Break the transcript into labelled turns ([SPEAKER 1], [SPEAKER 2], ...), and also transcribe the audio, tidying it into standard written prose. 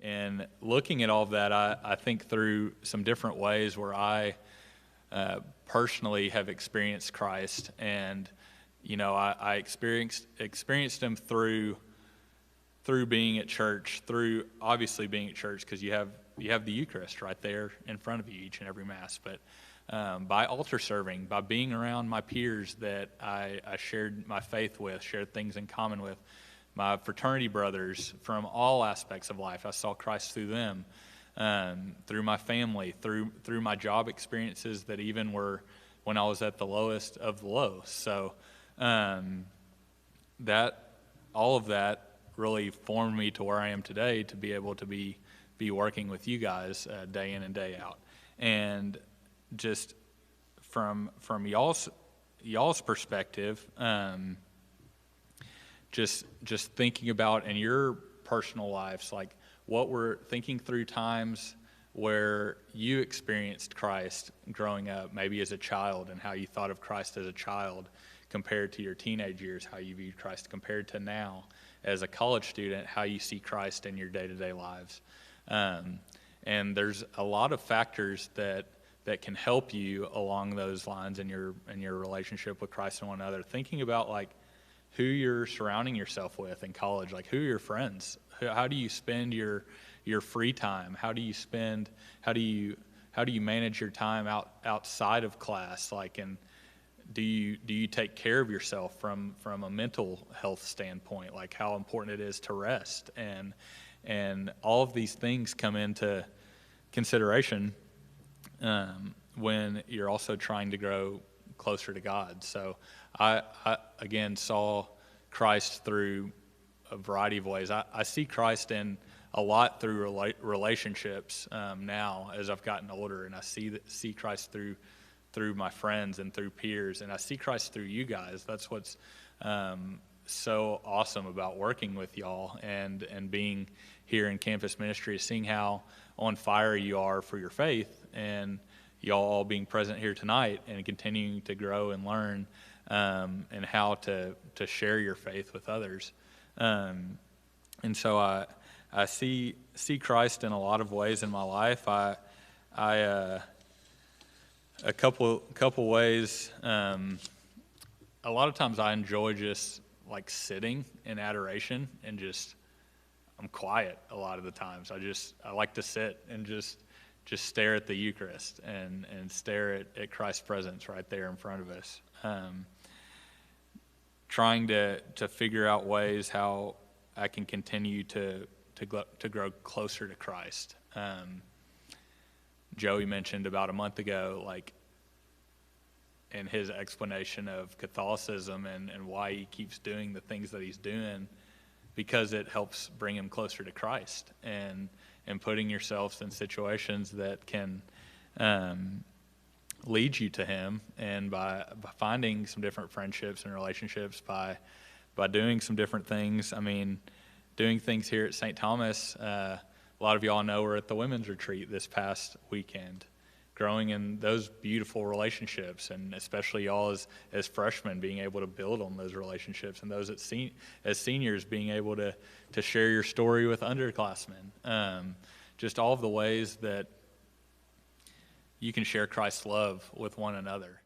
[SPEAKER 1] And looking at all of that, I think through some different ways where I personally have experienced Christ, and I experienced him through being at church, through obviously being at church, because you have the Eucharist right there in front of you each and every Mass, but by altar serving, by being around my peers that I shared my faith with, shared things in common with, my fraternity brothers from all aspects of life. I saw Christ through them, through my family, through my job experiences that even were when I was at the lowest of the low. So that all of that really formed me to where I am today, to be able to be working with you guys day in and day out. And just from y'all's perspective, just thinking about in your personal lives, like what we're thinking through times where you experienced Christ growing up, maybe as a child, and how you thought of Christ as a child compared to your teenage years, how you viewed Christ compared to now as a college student, how you see Christ in your day-to-day lives. And there's a lot of factors that can help you along those lines in your relationship with Christ and one another. Thinking about like who you're surrounding yourself with in college, like who are your friends? How do you spend your free time? How do you manage your time outside of class? Like, and do you take care of yourself from a mental health standpoint? Like how important it is to rest, and all of these things come into consideration when you're also trying to grow closer to God. So I again saw Christ through a variety of ways. I see Christ in a lot through relationships now as I've gotten older, and I see Christ through my friends and through peers, and I see Christ through you guys. That's what's so awesome about working with y'all and being here in campus ministry, is seeing how on fire you are for your faith, and y'all all being present here tonight and continuing to grow and learn, and how to share your faith with others. And so I see Christ in a lot of ways in my life. A couple ways. A lot of times I enjoy just like sitting in adoration and I'm quiet a lot of the times. I like to sit and just stare at the Eucharist and stare at Christ's presence right there in front of us. Trying to figure out ways how I can continue to grow closer to Christ. Joey mentioned about a month ago, like in his explanation of Catholicism and why he keeps doing the things that he's doing, because it helps bring him closer to Christ, and putting yourselves in situations that can lead you to him, and by finding some different friendships and relationships, by doing some different things. I mean, doing things here at St. Thomas, a lot of y'all know we're at the women's retreat this past weekend, growing in those beautiful relationships, and especially y'all as freshmen being able to build on those relationships, and those as seniors being able to share your story with underclassmen. Just all of the ways that you can share Christ's love with one another.